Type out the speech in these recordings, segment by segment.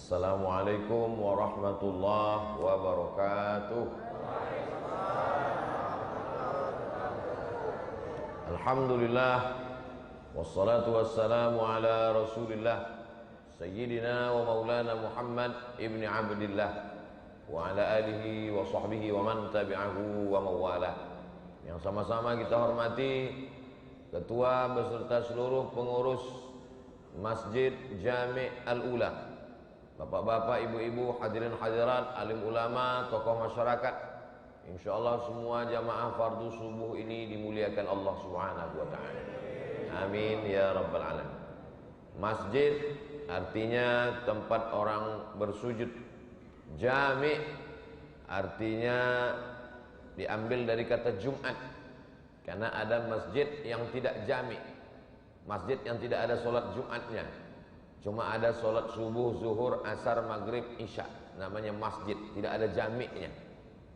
Assalamualaikum warahmatullahi wabarakatuh. Alhamdulillah, wassalatu wassalamu ala rasulillah Sayyidina wa maulana Muhammad ibni Abdillah wa ala alihi wa sahbihi wa man tabi'ahu wa mawalah. Yang sama-sama kita hormati Ketua beserta seluruh pengurus Masjid Jami' Al-Ula, Bapak-bapak, ibu-ibu, hadirin hadirat, alim ulama, tokoh masyarakat. Insyaallah semua jamaah fardu subuh ini dimuliakan Allah Subhanahu wa taala. Amin ya rabbal alamin. Masjid artinya tempat orang bersujud. Jami' artinya diambil dari kata Jumat. Karena ada masjid yang tidak jami', masjid yang tidak ada solat Jumatnya, cuma ada solat subuh, zuhur, asar, maghrib, isya, namanya masjid, tidak ada jami'nya.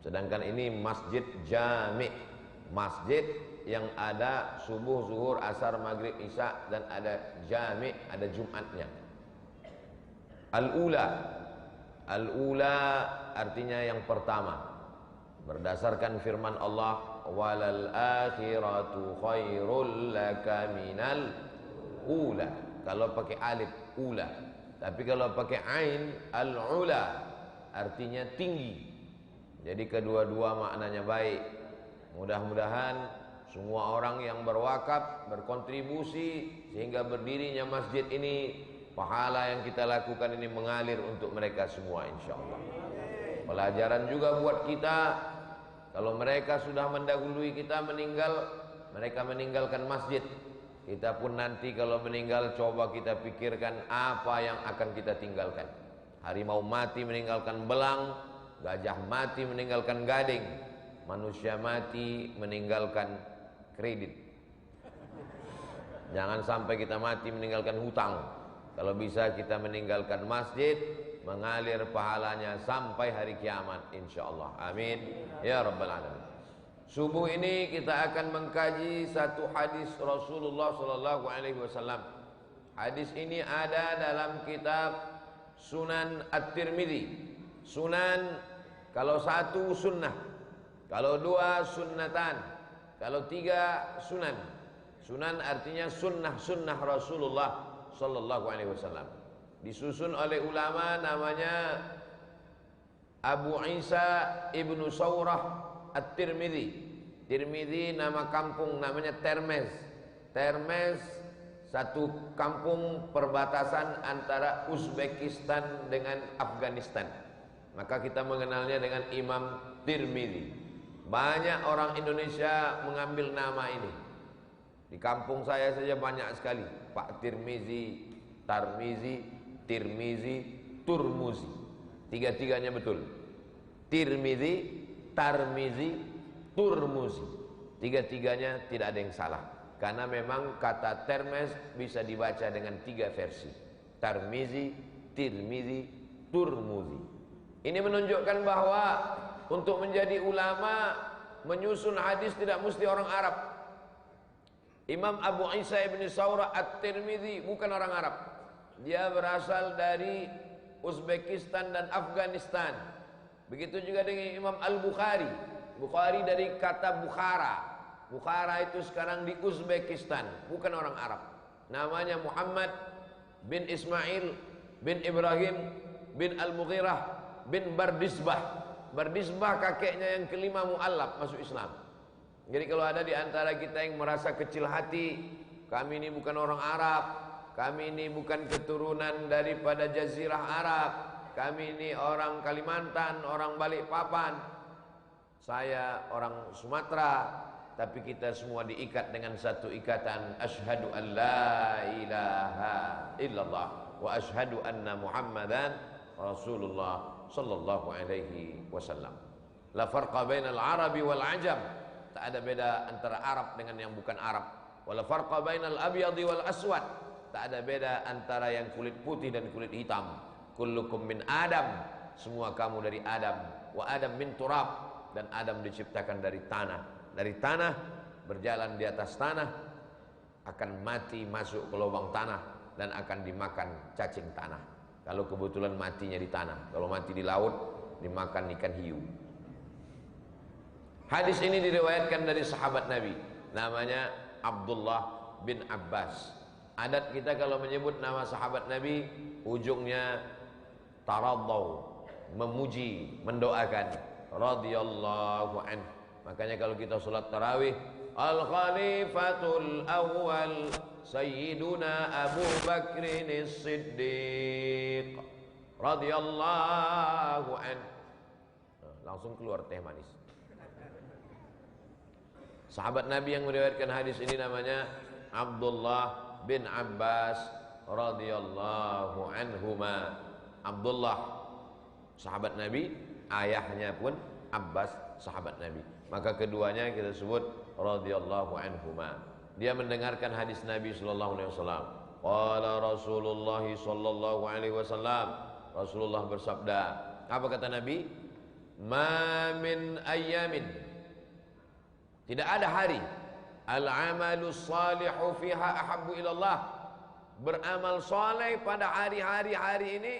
Sedangkan ini masjid jami', masjid yang ada subuh, zuhur, asar, maghrib, isya, dan ada jami', ada Jumatnya. Al-ula, al-ula artinya yang pertama, berdasarkan firman Allah, walal akhiratu khairul laka minal ula. Kalau pakai alif ula, tapi kalau pakai ain al-ula artinya tinggi. Jadi kedua-dua maknanya baik. Mudah-mudahan semua orang yang berwakaf, berkontribusi sehingga berdirinya masjid ini, pahala yang kita lakukan ini mengalir untuk mereka semua insyaallah. Pelajaran juga buat kita, kalau mereka sudah mendahului kita meninggal, mereka meninggalkan masjid, kita pun nanti kalau meninggal coba kita pikirkan apa yang akan kita tinggalkan. Harimau mati meninggalkan belang, gajah mati meninggalkan gading, manusia mati meninggalkan kredit. Jangan sampai kita mati meninggalkan hutang. Kalau bisa kita meninggalkan masjid, mengalir pahalanya sampai hari kiamat insyaallah. Amin ya rabbal alamin. Subuh ini kita akan mengkaji satu hadis Rasulullah sallallahu alaihi wasallam. Hadis ini ada dalam kitab Sunan At-Tirmidzi. Sunan kalau satu sunnah, kalau dua sunnatan, kalau tiga sunan. Sunan artinya sunnah-sunnah Rasulullah sallallahu alaihi wasallam. Disusun oleh ulama namanya Abu Isa Ibnu Saurah At-Tirmidzi. Tirmidzi nama kampung, namanya Termez. Termez satu kampung perbatasan antara Uzbekistan dengan Afghanistan. Maka kita mengenalnya dengan Imam Tirmidzi. Banyak orang Indonesia mengambil nama ini. Di kampung saya saja banyak sekali, Pak Tirmizi, Tarmizi, Tirmizi, Turmuzi. Tiga-tiganya betul. Tirmizi, Tarmizi, Turmuzi. Tiga-tiganya tidak ada yang salah. Karena memang kata Termes bisa dibaca dengan tiga versi. Tarmizi, Tirmizi, Turmuzi. Ini menunjukkan bahwa untuk menjadi ulama, menyusun hadis tidak mesti orang Arab. Imam Abu Isa ibn Saurah At-Tirmidzi bukan orang Arab. Dia berasal dari Uzbekistan dan Afghanistan. Begitu juga dengan Imam Al-Bukhari. Bukhari dari kata Bukhara. Bukhara itu sekarang di Uzbekistan, bukan orang Arab. Namanya Muhammad bin Ismail bin Ibrahim bin Al-Mughirah bin Bardisbah. Bardisbah kakeknya yang kelima mu'allaf masuk Islam. Jadi kalau ada di antara kita yang merasa kecil hati, kami ini bukan orang Arab, kami ini bukan keturunan daripada Jazirah Arab, kami ini orang Kalimantan, orang Balikpapan, saya orang Sumatera, tapi kita semua diikat dengan satu ikatan, asyhadu an la ilaha illallah wa asyhadu anna Muhammadan Rasulullah sallallahu alaihi wasallam. La farqa bainal Arabi wal Ajam. Tak ada beda antara Arab dengan yang bukan Arab. Wala farqa bainal abyadi wal aswad. Tak ada beda antara yang kulit putih dan kulit hitam. Kullukum min Adam. Semua kamu dari Adam. Wa Adam min turab. Dan Adam diciptakan dari tanah. Dari tanah, berjalan di atas tanah, akan mati masuk ke lubang tanah dan akan dimakan cacing tanah. Kalau kebetulan matinya di tanah, kalau mati di laut dimakan ikan hiu. Hadis ini diriwayatkan dari sahabat Nabi, namanya Abdullah bin Abbas. Adat kita kalau menyebut nama sahabat Nabi, ujungnya taraddaw, memuji, mendoakan, radhiyallahu anhu. Makanya kalau kita salat tarawih, Al-Khalifatul Awwal Sayyiduna Abu Bakrin As-Siddiq radhiyallahu anhu. Langsung keluar teh manis. Sahabat Nabi yang meriwayatkan hadis ini namanya Abdullah bin Abbas radhiyallahu anhuma. Abdullah sahabat Nabi, ayahnya pun Abbas sahabat Nabi. Maka keduanya kita sebut radhiyallahu anhuma. Dia mendengarkan hadis Nabi sallallahu alaihi wasallam. Qala Rasulullah sallallahu alaihi wasallam. Rasulullah bersabda, apa kata Nabi? Ma min ayyamin, tidak ada hari, al-amalu salihu fiha ahabbu ilallah, beramal saleh pada hari-hari ini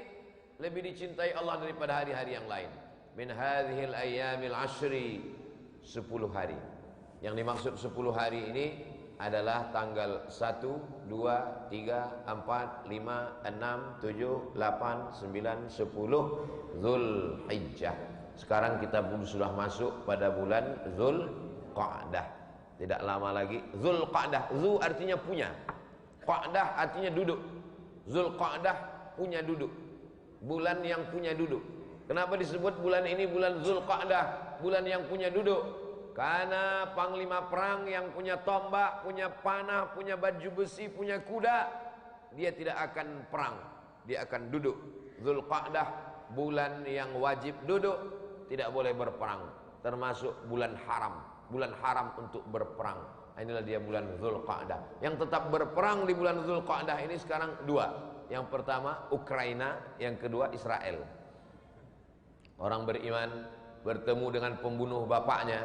lebih dicintai Allah daripada hari-hari yang lain. Min hadhil ayyamil ashri, 10 hari. Yang dimaksud 10 hari ini adalah tanggal 1, 2, 3, 4, 5, 6, 7, 8, 9, 10 Zulhijjah. Sekarang kita pun sudah masuk pada bulan Zulqa'dah. Tidak lama lagi Zulqa'dah. Zu artinya punya, Qa'dah artinya duduk. Zulqa'dah punya duduk, bulan yang punya duduk. Kenapa disebut bulan ini bulan Zulqa'dah, bulan yang punya duduk? Karena panglima perang yang punya tombak, punya panah, punya baju besi, punya kuda, dia tidak akan perang, dia akan duduk. Zulqa'dah bulan yang wajib duduk, tidak boleh berperang, termasuk bulan haram untuk berperang. Inilah dia bulan Zulqa'dah. Yang tetap berperang di bulan Zulqa'dah ini sekarang dua. Yang pertama Ukraina, yang kedua Israel. Orang beriman bertemu dengan pembunuh bapaknya,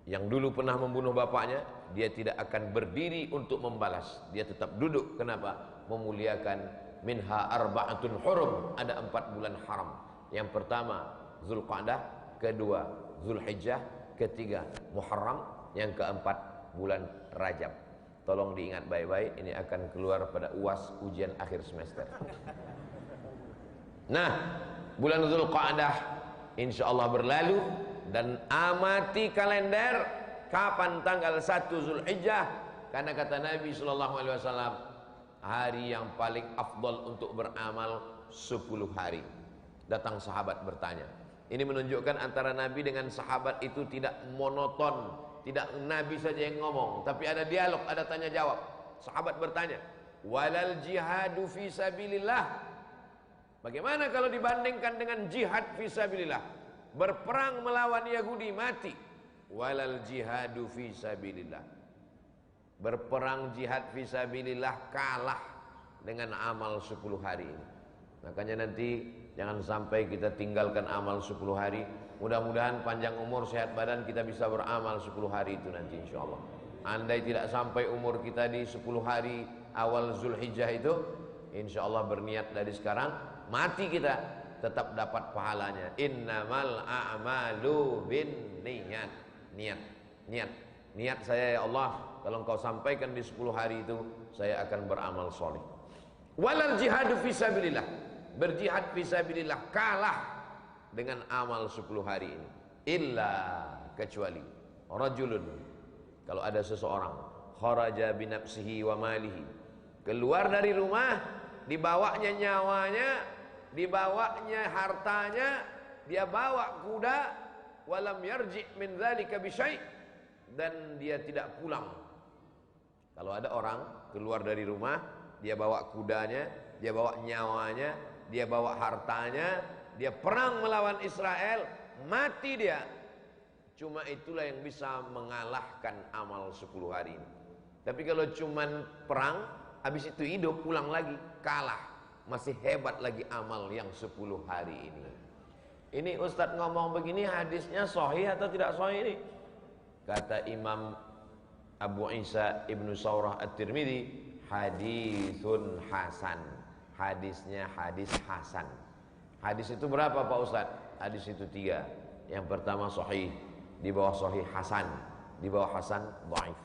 yang dulu pernah membunuh bapaknya, dia tidak akan berdiri untuk membalas, dia tetap duduk. Kenapa? Memuliakan minha arba'atun hurum, ada 4 bulan haram. Yang pertama Zulqa'dah, kedua Zulhijjah, ketiga Muharram, yang keempat bulan Rajab. Tolong diingat baik-baik, ini akan keluar pada UAS, ujian akhir semester. Nah, bulan Zulqa'dah insyaallah berlalu, dan amati kalender kapan tanggal 1 Zulhijjah, karena kata Nabi sallallahu alaihi wasallam, hari yang paling afdal untuk beramal 10 hari. Datang sahabat bertanya. Ini menunjukkan antara Nabi dengan sahabat itu tidak monoton, tidak Nabi saja yang ngomong, tapi ada dialog, ada tanya jawab. Sahabat bertanya, walal jihadu fi sabilillah, bagaimana kalau dibandingkan dengan jihad fi sabilillah? Berperang melawan Yahudi mati. Walal jihadu fi sabilillah, berperang jihad fi sabilillah kalah dengan amal 10 hari ini. Makanya nanti jangan sampai kita tinggalkan amal 10 hari. Mudah-mudahan panjang umur, sehat badan, kita bisa beramal 10 hari itu nanti insyaallah. Andai tidak sampai umur kita di 10 hari awal Zulhijjah itu, insyaallah berniat dari sekarang, mati kita tetap dapat pahalanya. Innamal a'malu binniyat. Niat saya, ya Allah, kalau Engkau sampaikan di 10 hari itu, saya akan beramal soleh. Walal jihadu fisabilillah, berjihad fisabilillah kalah dengan amal 10 hari ini. Illa, kecuali rajulun, kalau ada seseorang kharaja binafsihi wa malihi, keluar dari rumah, dibawanya nyawanya, dibawanya hartanya, dia bawa kuda, walam yarji' min dzalika bisyai', dan dia tidak pulang. Kalau ada orang keluar dari rumah, dia bawa kudanya, dia bawa nyawanya, dia bawa hartanya, dia perang melawan Israel, mati dia. Cuma itulah yang bisa mengalahkan amal 10 hari ini. Tapi kalau cuman perang, habis itu hidup, pulang lagi, kalah. Masih hebat lagi amal yang 10 hari ini. Ini Ustadz ngomong begini, hadisnya sahih atau tidak sahih ini? Kata Imam Abu Isa Ibnu Saurah At-Tirmidzi, hadithun hasan. hadisnya hadis hasan. Hadis itu berapa Pak Ustadz? Hadis itu 3. Yang pertama sahih, di bawah sahih hasan, di bawah hasan dhaif.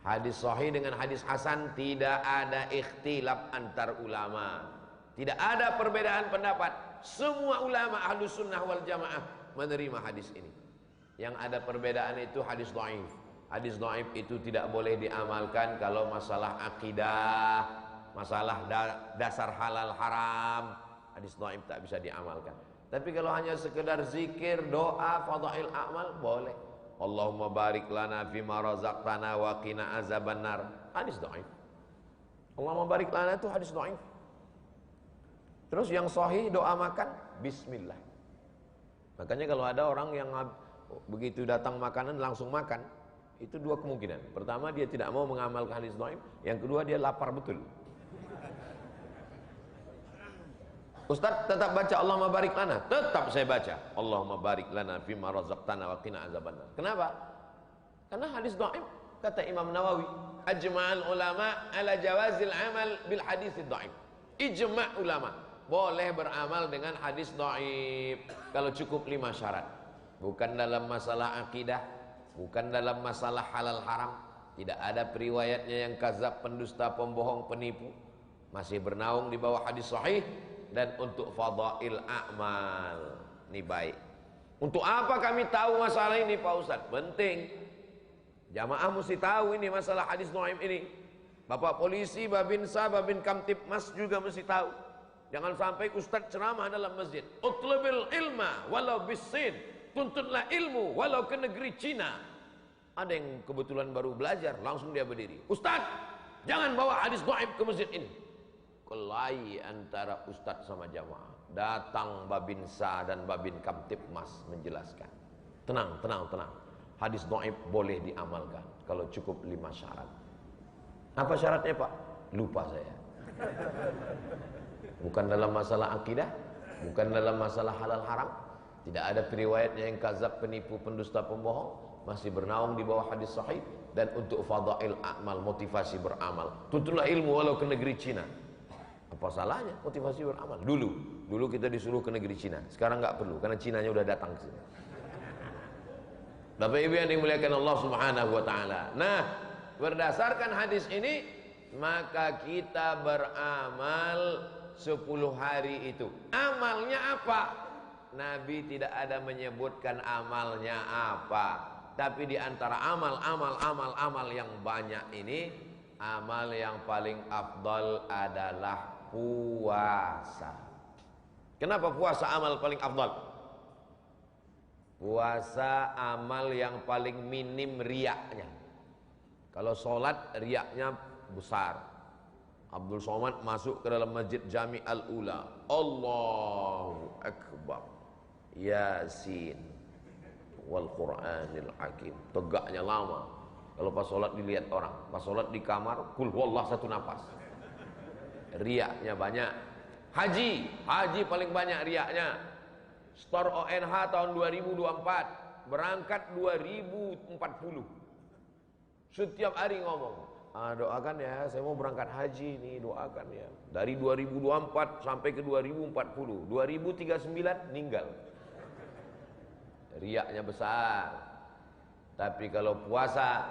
Hadis sahih dengan hadis hasan tidak ada ikhtilaf antar ulama. Tidak ada perbedaan pendapat. Semua ulama Ahlus Sunnah wal Jamaah menerima hadis ini. Yang ada perbedaan itu hadis dhaif. Hadis dhaif itu tidak boleh diamalkan kalau masalah akidah, masalah dasar halal haram. Hadis dhaif tak bisa diamalkan. Tapi kalau hanya sekedar zikir, doa, fadail amal boleh. Allahumma barik lana fima razaqtana wa qina azabannar. Hadis dhaif. Allahumma barik lana itu hadis dhaif. Terus yang sahih doa makan bismillah. Makanya kalau ada orang yang begitu datang makanan langsung makan, itu 2 kemungkinan. Pertama dia tidak mau mengamalkan hadis dhaif, yang kedua dia lapar betul. Ustaz tetap baca Allahumma barik lana. Tetap saya baca Allahumma barik lana fima razaqtana wa qina azabannar. Kenapa? Karena hadis dhaif. Kata Imam Nawawi, ajma'al ulama ala jawazil amal bil hadis dhaif. Ijma' ulama boleh beramal dengan hadis dhaif kalau cukup 5 syarat. Bukan dalam masalah akidah, bukan dalam masalah halal haram, tidak ada periwayatnya yang kazab, pendusta, pembohong, penipu, masih bernaung di bawah hadis sahih. Dan untuk fadail a'mal, ini baik. Untuk apa kami tahu masalah ini Pak Ustadz? Penting. Jamaah mesti tahu ini masalah hadis dhaif ini. Bapak polisi, Babinsa, Babin Kamtibmas juga mesti tahu. Jangan sampai Ustadz ceramah dalam masjid, utlubil ilma walau bisin, tuntutlah ilmu walau ke negeri Cina. Ada yang kebetulan baru belajar, langsung dia berdiri, Ustadz jangan bawa hadis dhaif ke masjid ini. Kelahi antara Ustadz sama jamaah. Datang Babinsa dan Babin Kamtibmas menjelaskan, tenang, tenang, tenang, hadis dhaif boleh diamalkan kalau cukup 5 syarat. Apa syaratnya Pak? Lupa saya. Bukan dalam masalah akidah, bukan dalam masalah halal haram, tidak ada periwayatnya yang kazab, penipu, pendusta, pembohong, masih bernaung di bawah hadis sahih. Dan untuk fadail amal, motivasi beramal, tuntutlah ilmu walau ke negeri Cina. Apa salahnya motivasi beramal? Dulu kita disuruh ke negeri Cina, sekarang nggak perlu karena Cinanya udah datang ke sini. Bapak Ibu yang dimuliakan Allah Subhanahu wa taala. Nah, berdasarkan hadis ini maka kita beramal 10 hari itu. Amalnya apa? Nabi tidak ada menyebutkan amalnya apa. Tapi di antara amal yang banyak ini, amal yang paling afdal adalah puasa. Kenapa puasa amal paling afdal? Puasa amal yang paling minim riaknya. Kalau sholat riaknya besar. Abdul Somad masuk ke dalam masjid Jami Al-Ula, Allahu Akbar, Yasin wal Quranil Hakim, tegaknya lama. Kalau pas sholat dilihat orang, pas sholat di kamar kul huwallah 1 nafas. Riaknya banyak. Haji paling banyak riaknya. Store ONH tahun 2024, berangkat 2040. Setiap hari ngomong, doakan ya, saya mau berangkat haji nih, doakan ya. Dari 2024 sampai ke 2040, 2039 meninggal. Riaknya besar. Tapi kalau puasa,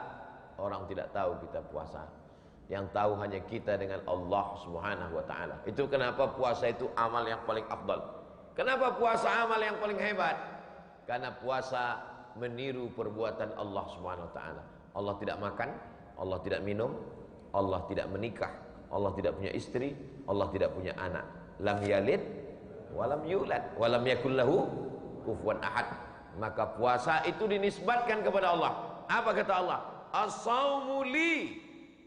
orang tidak tahu kita puasa. Yang tahu hanya kita dengan Allah Subhanahu wa taala. Itu kenapa puasa itu amal yang paling afdal. Kenapa puasa amal yang paling hebat? Karena puasa meniru perbuatan Allah Subhanahu wa taala. Allah tidak makan, Allah tidak minum, Allah tidak menikah, Allah tidak punya istri, Allah tidak punya anak. Lam yalid walam yulad walam yakul lahu kufuwan ahad. Maka puasa itu dinisbatkan kepada Allah. Apa kata Allah? As-saumu li.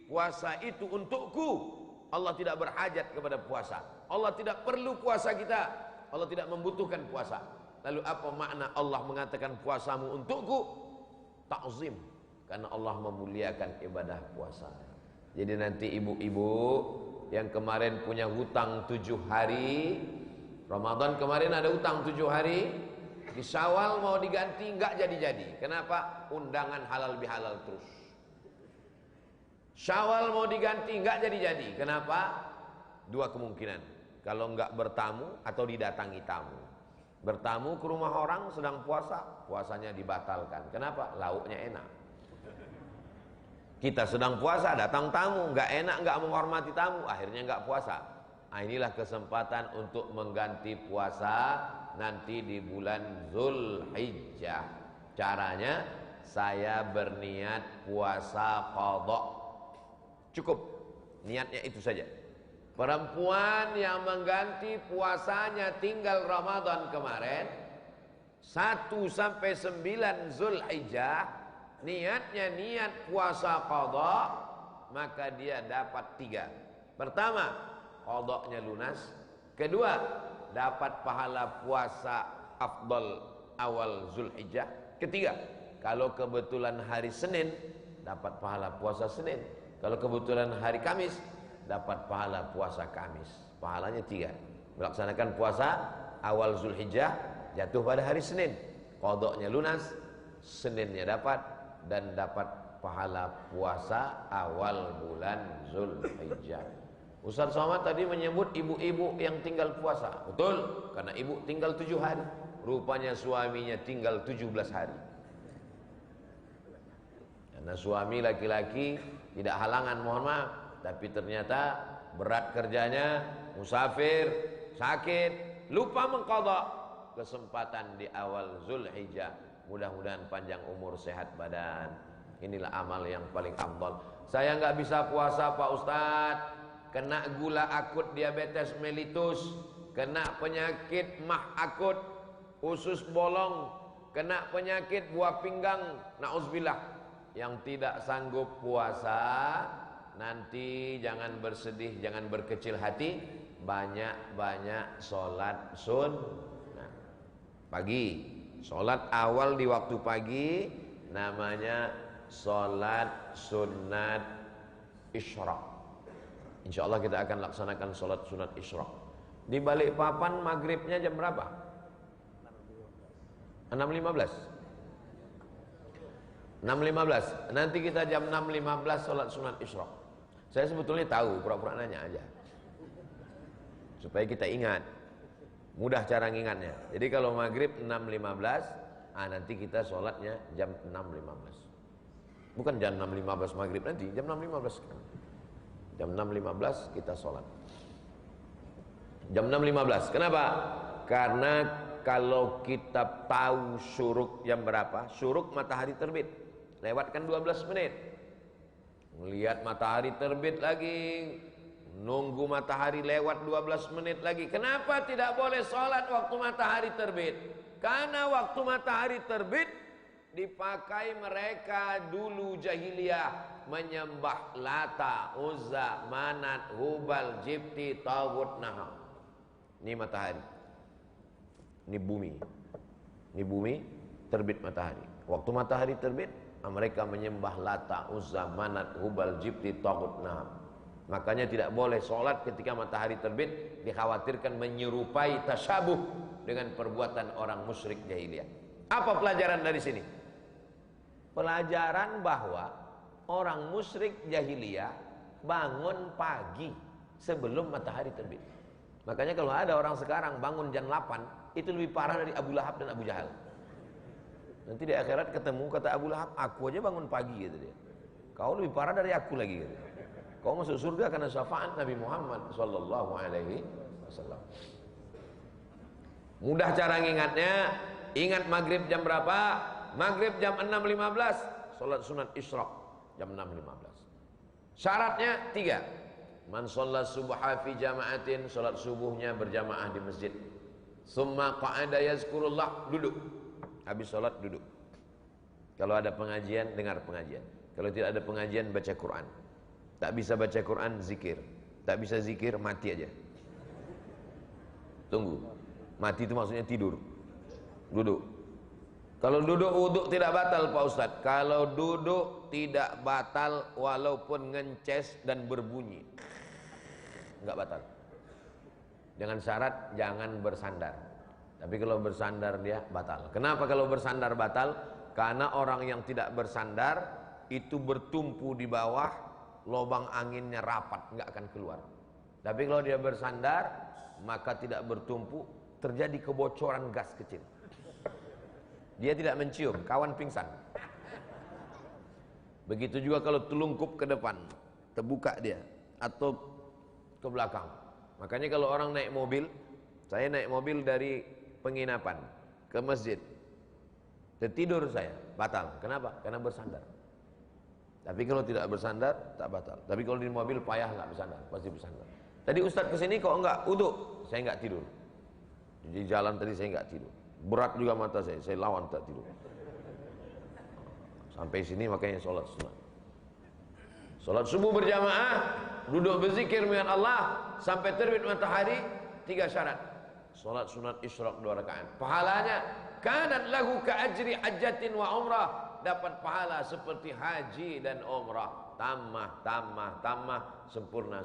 Puasa itu untukku. Allah tidak berhajat kepada puasa. Allah tidak perlu puasa kita. Allah tidak membutuhkan puasa. Lalu apa makna Allah mengatakan puasamu untukku? Ta'zim. Karena Allah memuliakan ibadah puasa. Jadi nanti ibu-ibu yang kemarin punya hutang 7 hari, Ramadan kemarin ada hutang 7 hari, di Syawal mau diganti nggak jadi-jadi. Kenapa? Undangan halal bihalal terus. Syawal mau diganti nggak jadi-jadi. Kenapa? dua kemungkinan. Kalau enggak bertamu atau didatangi tamu. Bertamu ke rumah orang sedang puasa, puasanya dibatalkan. Kenapa? Lauknya enak. Kita sedang puasa, datang tamu, enggak enak, enggak menghormati tamu, akhirnya enggak puasa. Nah, inilah kesempatan untuk mengganti puasa nanti di bulan Zulhijjah. Caranya saya berniat puasa qadha. Cukup. Niatnya itu saja. Perempuan yang mengganti puasanya tinggal Ramadan kemarin 1 sampai 9 Zulhijjah, niatnya niat puasa qadha, maka dia dapat 3. Pertama, qadhanya lunas. Kedua, dapat pahala puasa afdal awal Zulhijjah. Ketiga, kalau kebetulan hari Senin, dapat pahala puasa Senin. Kalau kebetulan hari Kamis, dapat pahala puasa Kamis. Pahalanya 3. Melaksanakan puasa awal Zulhijjah jatuh pada hari Senin, qadhanya lunas, Seninnya dapat, dan dapat pahala puasa awal bulan Zulhijjah. Ustaz Somad tadi menyebut ibu-ibu yang tinggal puasa. Betul, karena ibu tinggal 7 hari. Rupanya suaminya tinggal 17 hari. Karena suami laki-laki tidak halangan, mohon maaf, tapi ternyata berat kerjanya, musafir, sakit, lupa mengqadha, kesempatan di awal Zulhijjah. Mudah-mudahan panjang umur, sehat badan. Inilah amal yang paling afdal. Saya nggak bisa puasa Pak Ustadz, kena gula akut, diabetes mellitus, kena penyakit mah akut, usus bolong, kena penyakit buah pinggang, naudzubillah. Yang tidak sanggup puasa, nanti jangan bersedih, jangan berkecil hati, banyak-banyak sholat sunnah pagi. Sholat awal di waktu pagi namanya sholat sunat isyraq. Insya Allah kita akan laksanakan sholat sunat isyraq. Di Balikpapan maghribnya jam berapa? 6.15. 6.15. Nanti kita jam 6.15 sholat sunat isyraq. Saya sebetulnya tahu, pura-pura nanya aja supaya kita ingat. Mudah cara ngingatnya. Jadi kalau maghrib 6.15, nanti kita sholatnya jam 6.15. Bukan jam 6.15 maghrib nanti, jam 6.15. Jam 6.15 kita sholat. Jam 6.15. Kenapa? Karena kalau kita tahu syuruk jam berapa, syuruk matahari terbit, lewatkan 12 menit. Melihat matahari terbit lagi, nunggu matahari lewat 12 menit lagi. Kenapa tidak boleh sholat waktu matahari terbit? Karena waktu matahari terbit dipakai mereka dulu jahiliyah menyembah Lata, Uzza, Manat, Hubal, Jibti, Taghut, Naham. Ini matahari, ini bumi. Ini bumi, terbit matahari. Waktu matahari terbit, mereka menyembah Lata, Uzza, Manat, Hubal, Jibti, Taghut, Naham. Makanya tidak boleh sholat ketika matahari terbit, dikhawatirkan menyerupai tasyabuh dengan perbuatan orang musyrik jahiliyah. Apa pelajaran dari sini? Pelajaran bahwa orang musyrik jahiliyah bangun pagi sebelum matahari terbit. Makanya kalau ada orang sekarang bangun jam 8, itu lebih parah dari Abu Lahab dan Abu Jahal. Nanti di akhirat ketemu, kata Abu Lahab, aku aja bangun pagi, gitu dia. Kau lebih parah dari aku lagi, gitu. Kau masuk surga karena syafaat Nabi Muhammad sallallahu alaihi wasallam. Mudah cara ngingatnya. Ingat maghrib jam berapa? Maghrib jam 6.15. Salat sunat isyraq jam 6.15. Syaratnya 3. Man shalla subha fi jama'atin, salat subuhnya berjamaah di masjid. Summa qa'ada yazkurullah, duduk. Habis salat duduk. Kalau ada pengajian, dengar pengajian. Kalau tidak ada pengajian, baca Quran. Tak bisa baca Quran, zikir. Tak bisa zikir, mati aja. Tunggu. Mati itu maksudnya tidur. Duduk. Kalau duduk wudhu tidak batal Pak Ustadz. Kalau duduk tidak batal walaupun ngences dan berbunyi, enggak batal. Dengan syarat jangan bersandar. Tapi kalau bersandar dia batal. Kenapa kalau bersandar batal? Karena orang yang tidak bersandar itu bertumpu di bawah, lubang anginnya rapat, nggak akan keluar. Tapi kalau dia bersandar, maka tidak bertumpu, terjadi kebocoran gas kecil. Dia tidak mencium, kawan pingsan. Begitu juga kalau telungkup ke depan, terbuka dia, atau ke belakang. Makanya kalau orang naik mobil, saya naik mobil dari penginapan ke masjid, tertidur saya, batal. Kenapa? Karena bersandar. Tapi kalau tidak bersandar, tak batal. Tapi kalau di mobil payah nggak bersandar, pasti bersandar. Tadi Ustadz kesini kok enggak uduk, saya enggak tidur. Di jalan tadi saya enggak tidur. Berat juga mata saya lawan tak tidur. Sampai sini makanya sholat sunat. Sholat subuh berjamaah, duduk berzikir dengan Allah sampai terbit matahari, 3 syarat. Sholat sunat isyraq 2 rakaat. Pahalanya kanat lahu ka'ajri hajjatin wa umrah, dapat pahala seperti haji dan umrah. Tamah, sempurna.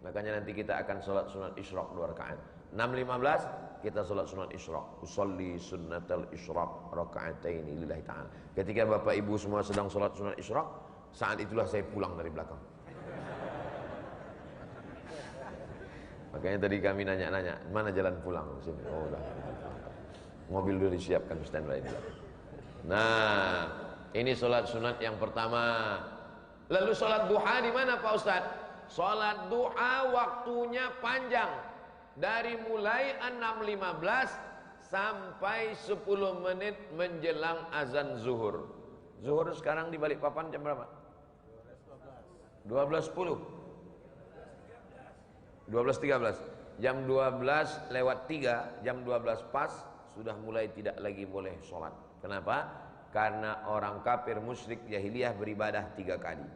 Makanya nanti kita akan sholat sunat isyraq 2 rakaat. 6.15 kita sholat sunat isyraq. Usolli sunnatal isyraq raka'ataini lillahi ta'ala. Ketika bapak ibu semua sedang sholat sunat isyraq, saat itulah saya pulang dari belakang. Makanya tadi kami nanya-nanya, mana jalan pulang? Sini. Oh, udah. Mobil dulu disiapkan standby di belakang. Nah, ini sholat sunat yang pertama. Lalu sholat duha di mana Pak Ustadz? Sholat duha waktunya panjang. Dari mulai 6.15 sampai 10 menit menjelang azan zuhur. Zuhur sekarang di Balikpapan jam berapa? 12.10 12.13. Jam 12 lewat 3, jam 12 pas sudah mulai tidak lagi boleh sholat. Kenapa? Karena orang kafir musyrik jahiliyah beribadah 3 kali.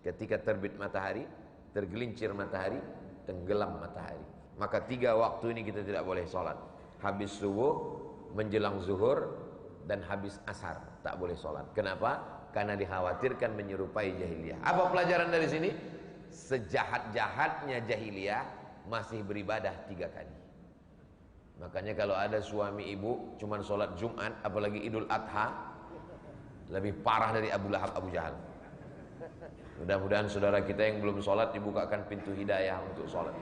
Ketika terbit matahari, tergelincir matahari, tenggelam matahari. Maka 3 waktu ini kita tidak boleh sholat. Habis subuh, menjelang zuhur, dan habis asar tak boleh sholat. Kenapa? Karena dikhawatirkan menyerupai jahiliyah. Apa pelajaran dari sini? Sejahat-jahatnya jahiliyah masih beribadah 3 kali. Makanya kalau ada suami ibu cuman sholat Jumat, apalagi Idul Adha, lebih parah dari Abu Lahab, Abu Jahal. Mudah-mudahan saudara kita yang belum sholat dibukakan pintu hidayah untuk sholat.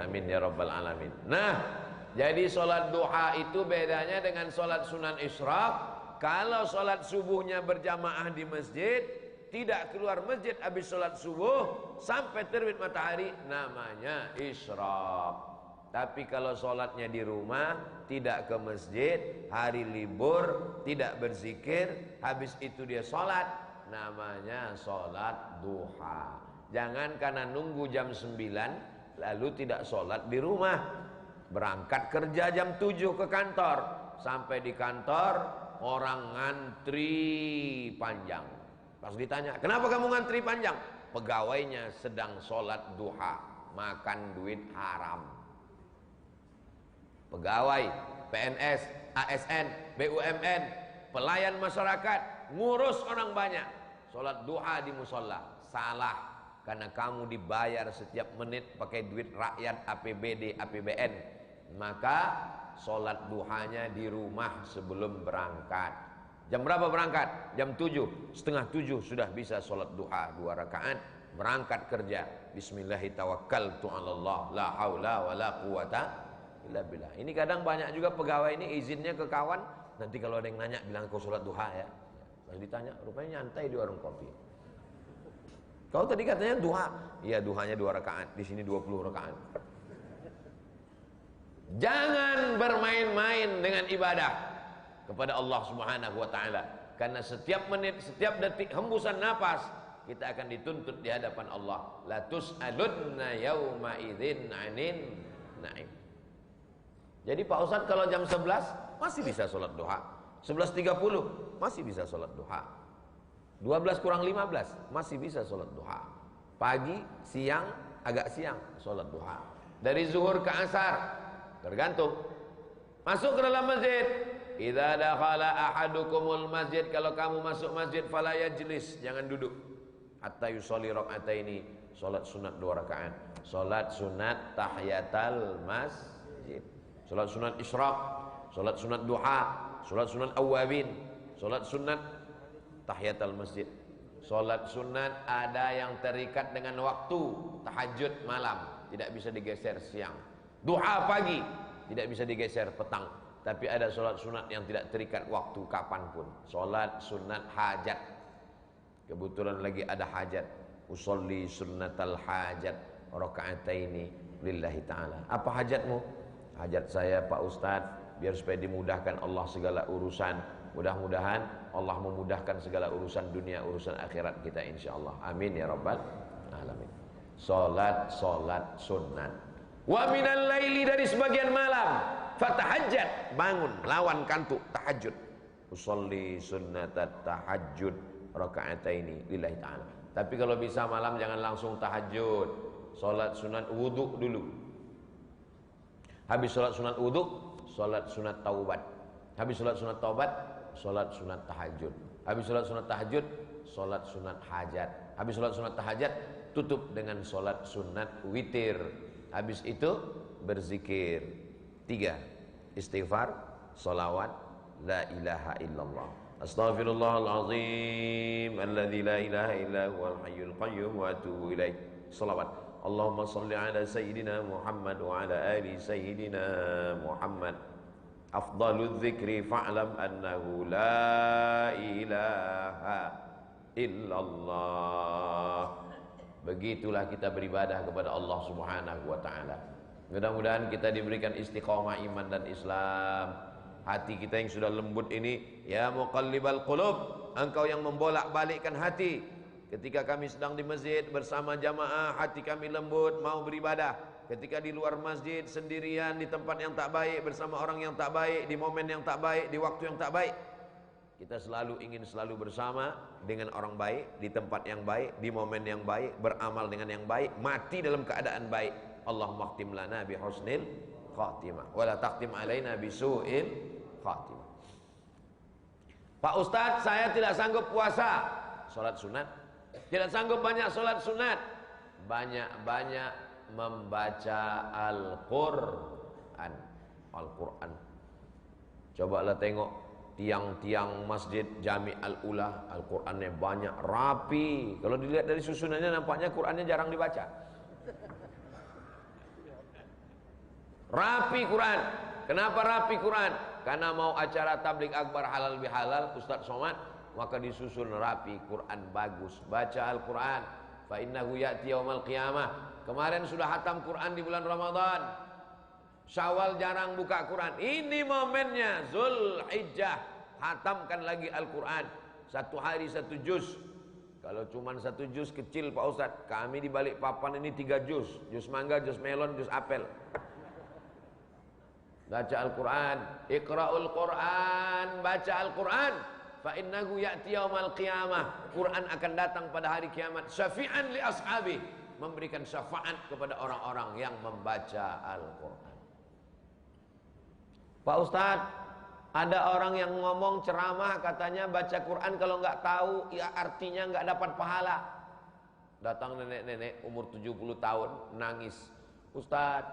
Amin ya rabbal alamin. Nah, jadi sholat duha itu bedanya dengan sholat sunan isyraq. Kalau sholat subuhnya berjamaah di masjid, tidak keluar masjid habis sholat subuh sampai terbit matahari, namanya isyraq. Tapi kalau sholatnya di rumah, tidak ke masjid, hari libur, tidak berzikir, habis itu dia sholat, namanya sholat duha. Jangan karena nunggu jam 9 lalu tidak sholat di rumah. Berangkat kerja jam 7 ke kantor, sampai di kantor orang ngantri panjang. Pas ditanya, kenapa kamu ngantri panjang? Pegawainya sedang sholat duha, makan duit haram. Pegawai, PNS, ASN, BUMN, pelayan masyarakat, ngurus orang banyak, sholat duha di musola. Salah. Karena kamu dibayar setiap menit pakai duit rakyat, APBD, APBN. Maka sholat duhanya di rumah sebelum berangkat. Jam berapa berangkat? Jam 7, setengah 7 sudah bisa sholat duha 2 rakaat. Berangkat kerja, Bismillahirrahmanirrahim, la haula wa la quwata illa billah. Ini kadang banyak juga pegawai ini izinnya ke kawan. Nanti kalau ada yang nanya bilang kau sholat duha ya. Pas ditanya, rupanya nyantai di warung kopi. Kau tadi katanya duha. Iya, duhanya 2 rakaat. Di sini 20 rakaat. Jangan bermain-main dengan ibadah kepada Allah Subhanahu wa taala. Karena setiap menit, setiap detik hembusan napas kita akan dituntut di hadapan Allah. La tus'alunna yauma idzin 'anin na'im. Jadi Pak Ustadz kalau jam 11 masih bisa sholat duha. 11.30 masih bisa sholat duha. 12 kurang 15 masih bisa sholat duha. Pagi, siang, agak siang sholat duha. Dari zuhur ke asar tergantung. Masuk ke dalam masjid, idza dakhala ahadukumul masjid, kalau kamu masuk masjid fala yajlis, jangan duduk. Hatta yusolli raka'ataini, sholat sunat 2 rakaat. Sholat sunat tahiyatul masjid, sholat sunat isyraq, sholat sunat duha, sholat sunat awwabin, sholat sunat tahiyatul masjid. Sholat sunat ada yang terikat dengan waktu, tahajud malam, tidak bisa digeser siang. Duha pagi, tidak bisa digeser petang. Tapi ada sholat sunat yang tidak terikat waktu kapanpun. Sholat sunat hajat. Kebetulan lagi ada hajat. Usolli sunnatal hajat raka'ataini lillahi ta'ala. Apa hajatmu? Hajat saya Pak Ustadz, biar supaya dimudahkan Allah segala urusan. Mudah-mudahan Allah memudahkan segala urusan dunia, urusan akhirat kita insyaallah. Amin ya rabbal alamin. Salat sunat. Wa minal laili, dari sebagian malam, fatahajjat, bangun, lawan kantuk, tahajud. Usolli sunnatat tahajud raka'ataini lillahi ta'ala. Tapi kalau bisa malam jangan langsung tahajud. Salat sunat wudu dulu. Habis salat sunat wudu, salat sunat taubat. Habis salat sunat taubat, salat sunat tahajud. Habis salat sunat tahajud, salat sunat hajat. Habis salat sunat tahajat, tutup dengan salat sunat witir. Habis itu berzikir 3, istighfar, salawat, la ilaha illallah. Astaghfirullahalazim alladzi la ilaha illa huwal hayyul qayyum wa atubu ilaih. Salawat. Allahumma salli ala sayyidina Muhammad wa ala ali sayyidina Muhammad. Afdalul dzikri fa'lam annahu la ilaha illallah. Begitulah kita beribadah kepada Allah Subhanahu wa taala. Mudah-mudahan kita diberikan istiqomah iman dan Islam. Hati kita yang sudah lembut ini, ya muqallibal qulub, engkau yang membolak-balikkan hati. Ketika kami sedang di masjid bersama jamaah, hati kami lembut mau beribadah. Ketika di luar masjid sendirian di tempat yang tak baik, bersama orang yang tak baik, di momen yang tak baik, di waktu yang tak baik, kita selalu ingin selalu bersama dengan orang baik, di tempat yang baik, di momen yang baik, beramal dengan yang baik, mati dalam keadaan baik. Allahumma khtim lana bi husnil khatimah wa la taqtim alaina bi su'il khatimah. Pak Ustadz, saya tidak sanggup puasa, salat sunat. Tidak sanggup banyak salat sunat. Banyak-banyak membaca Al-Qur'an. Al-Qur'an. Cobalah tengok tiang-tiang masjid Jami' Al-Ula, Al-Qur'annya banyak, rapi. Kalau dilihat dari susunannya nampaknya Qur'annya jarang dibaca. Rapi Quran. Kenapa rapi Quran? Karena mau acara tabligh akbar halal bihalal Ustadz Somad, maka disusun rapi, Quran bagus. Baca Al-Quran. Fa innahu ya'ti yaumal qiyamah. Kemarin sudah hatam Quran di bulan Ramadan. Syawal jarang buka Quran. Ini momennya, Zulhijjah, hatamkan lagi Al-Quran. 1 hari 1 juz. Kalau cuma 1 juz kecil Pak Ustadz. Kami di Balikpapan ini 3 juz. Juz mangga, juz melon, juz apel. Baca Al-Quran. Iqra'ul Quran. Baca Al-Quran. Fa innahu ya'ti yaumal qiyamah. Quran akan datang pada hari kiamat. Syafi'an li ashabi. Memberikan syafaat kepada orang-orang yang membaca Al-Quran. Pak Ustadz, ada orang yang ngomong ceramah katanya baca Quran kalau nggak tahu ya artinya nggak dapat pahala. Datang nenek-nenek umur 70 tahun nangis. Ustadz,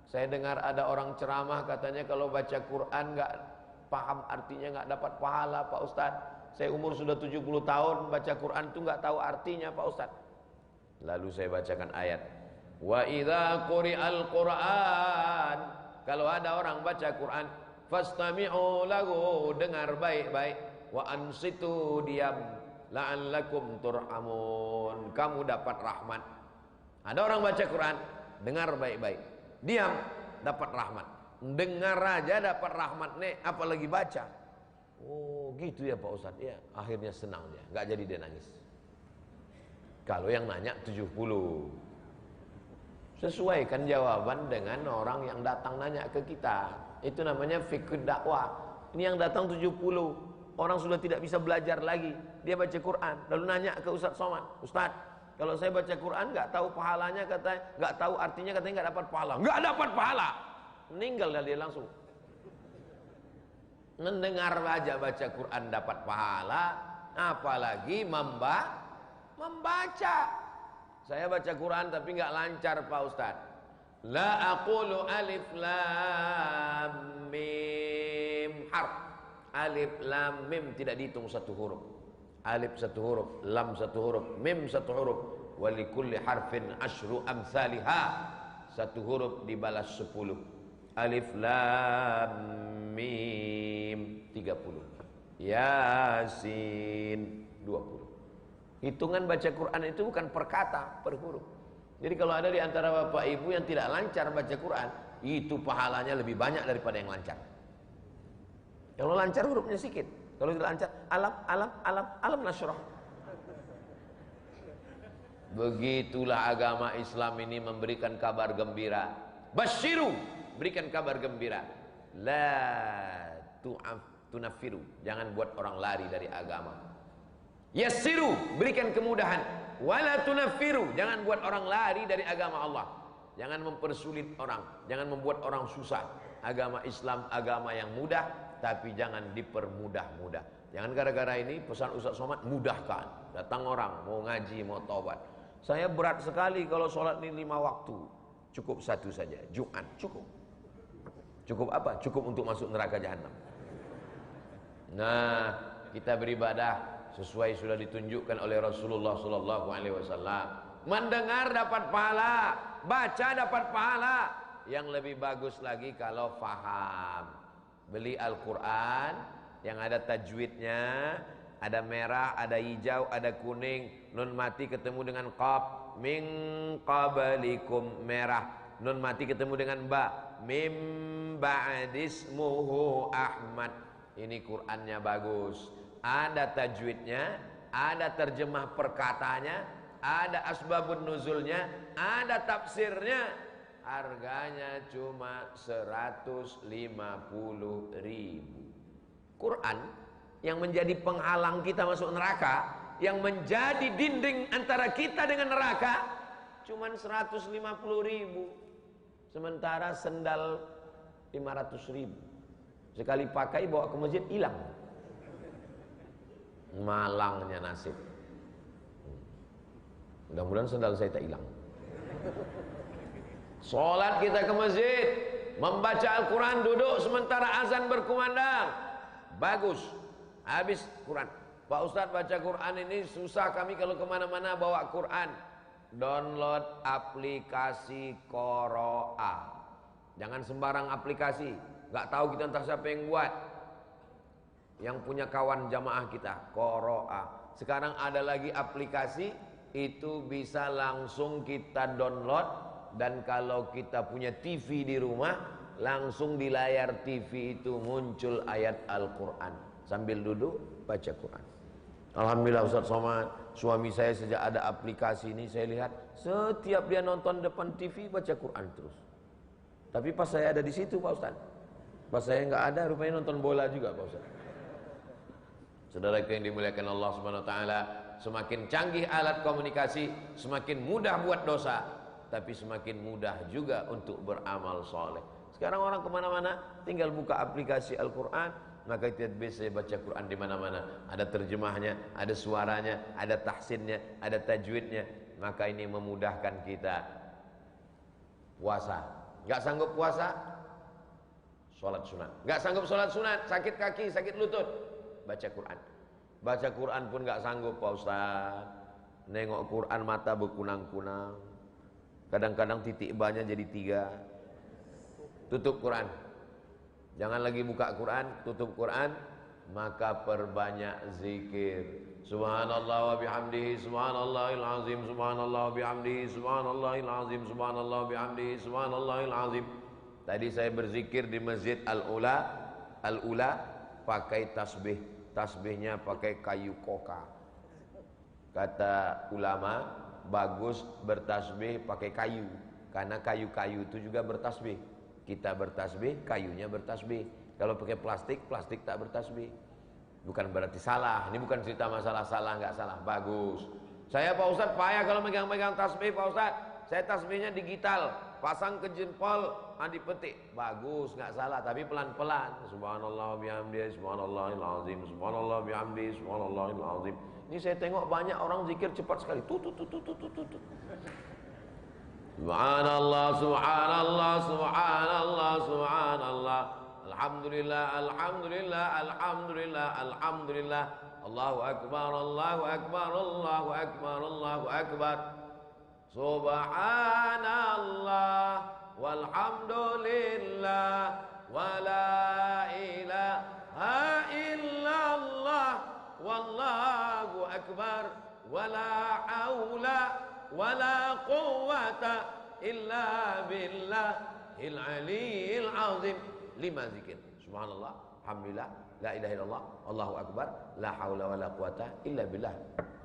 saya dengar ada orang ceramah katanya kalau baca Quran nggak paham artinya nggak dapat pahala Pak Ustadz. Saya umur sudah 70 tahun baca Quran itu nggak tahu artinya Pak Ustadz. Lalu saya bacakan ayat. Wa idza quri'al Quran, kalau ada orang baca Quran, fastami'u lahu, dengar baik-baik, wa ansitu, diam, la'allakum turhamun, kamu dapat rahmat. Ada orang baca Quran, dengar baik-baik, diam, dapat rahmat. Dengar aja dapat rahmat nih, apalagi baca. Oh gitu ya Pak Ustadz. Ya, akhirnya senang dia, nggak jadi dia nangis. Kalau yang nanya 70, sesuaikan jawaban dengan orang yang datang nanya ke kita. Itu namanya fikih dakwah. Ini yang datang 70, orang sudah tidak bisa belajar lagi, dia baca Quran, lalu nanya ke Ustadz Somad, Ustadz, kalau saya baca Quran nggak tahu pahalanya, katanya nggak tahu artinya, katanya nggak dapat pahala. Nggak dapat pahala, meninggal dia langsung. Mendengar aja baca Quran dapat pahala, apalagi membaca. Saya baca Quran tapi nggak lancar Pak Ustadz. La aqulu alif lam mim harf. Alif lam mim tidak dihitung 1 huruf. Alif 1 huruf, lam 1 huruf, mim 1 huruf. Walikulli harfin asyru amsalihah. Satu huruf dibalas 10. Alif lam mim 30. Yasin 20. Hitungan baca Quran itu bukan per kata, per huruf. Jadi kalau ada di antara bapak ibu yang tidak lancar baca Quran, itu pahalanya lebih banyak daripada yang lancar. Kalau lancar hurufnya sedikit, kalau tidak lancar alam nasrah. Begitulah agama Islam ini memberikan kabar gembira. Basyiru, berikan kabar gembira. La tunafiru, jangan buat orang lari dari agama. Yassiru, berikan kemudahan. Wala tunafiru, jangan buat orang lari dari agama Allah. Jangan mempersulit orang, jangan membuat orang susah. Agama Islam agama yang mudah, tapi jangan dipermudah-mudah. Jangan gara-gara ini pesan Ustaz Somad, mudahkan. Datang orang mau ngaji, mau taubat. Saya berat sekali kalau sholat ini 5 waktu. Cukup satu saja, Jumat, cukup. Cukup apa? Cukup untuk masuk neraka jahanam. Nah, kita beribadah sesuai sudah ditunjukkan oleh Rasulullah SAW. Mendengar dapat pahala, baca dapat pahala. Yang lebih bagus lagi kalau faham. Beli Al-Quran yang ada tajwidnya, ada merah, ada hijau, ada kuning. Nun mati ketemu dengan qaf, min qablikum merah. Nun mati ketemu dengan ba, mim ba'dismuhu Ahmad. Ini Qurannya bagus. Ada tajwidnya, ada terjemah perkatanya, ada asbabun nuzulnya, ada tafsirnya. Harganya cuma 150.000. Quran yang menjadi penghalang kita masuk neraka, yang menjadi dinding antara kita dengan neraka, cuma 150.000. Sementara sendal 500.000. Sekali pakai bawa ke masjid hilang. Malangnya nasib. Mudah-mudahan sendal saya tak hilang. Sholat kita ke masjid, membaca Al-Quran, duduk sementara azan berkumandang, bagus. Habis Quran. Pak Ustadz, baca Quran ini susah kami kalau kemana-mana bawa Quran. Download aplikasi Qoro'ah. Jangan sembarang aplikasi, gak tahu kita entah siapa yang buat. Yang punya kawan jamaah kita, Qoro'ah. Sekarang ada lagi aplikasi, itu bisa langsung kita download. Dan kalau kita punya TV di rumah, langsung di layar TV itu muncul ayat Al-Quran. Sambil duduk, baca Quran. Alhamdulillah Ustaz Somad, suami saya sejak ada aplikasi ini, saya lihat setiap dia nonton depan TV, baca Quran terus. Tapi pas saya ada di situ Pak Ustaz, pas saya nggak ada, rupanya nonton bola juga Pak Ustaz. Saudara yang dimuliakan Allah Subhanahu wa taala, semakin canggih alat komunikasi, semakin mudah buat dosa, tapi semakin mudah juga untuk beramal soleh. Sekarang orang kemana-mana tinggal buka aplikasi Al-Quran, maka kita bisa baca Quran di mana-mana. Ada terjemahnya, ada suaranya, ada tahsinnya, ada tajwidnya. Maka ini memudahkan kita. Puasa, nggak sanggup puasa, sholat sunat. Nggak sanggup sholat sunat, sakit kaki, sakit lutut, baca Quran. Baca Quran pun nggak sanggup Pak Ustaz. Nengok Quran mata berkunang-kunang. Kadang-kadang titik banyak jadi 3. Tutup Quran. Jangan lagi buka Quran, tutup Quran. Maka perbanyak zikir. Subhanallah wa bihamdihi, subhanallahil azim, subhanallah wa bihamdihi, subhanallahil azim, subhanallah wa bihamdihi, subhanallahil azim. Tadi saya berzikir di Masjid Al-Ula pakai tasbih. Tasbihnya pakai kayu koka. Kata ulama, bagus bertasbih pakai kayu, karena kayu-kayu itu juga bertasbih. Kita bertasbih, kayunya bertasbih. Kalau pakai plastik, plastik tak bertasbih. Bukan berarti salah. Ini bukan cerita masalah salah nggak salah, bagus. Saya Pak Ustadz payah kalau megang-megang tasbih Pak Ustadz. Saya tasbihnya digital, pasang ke jempol, dipetik, bagus nggak salah, tapi pelan-pelan. Subhanallah bihamdihi, subhanallahil azim, subhanallah bihamdihi, subhanallahil azim. Ini saya tengok banyak orang zikir cepat sekali. Subhanallah, subhanallah, subhanallah, subhanallah. Alhamdulillah, alhamdulillah, alhamdulillah, alhamdulillah. Allahu akbar, Allahu akbar, Allahu akbar, Allahu akbar. Subhanallah walhamdulillah wala ilaha illallah wallahu akbar wala haula wala quwwata illa billahil aliyil azim. 5 zikir. Subhanallah, alhamdulillah, la ilaha illallah, Allahu akbar, la haula wala quwata illa billah.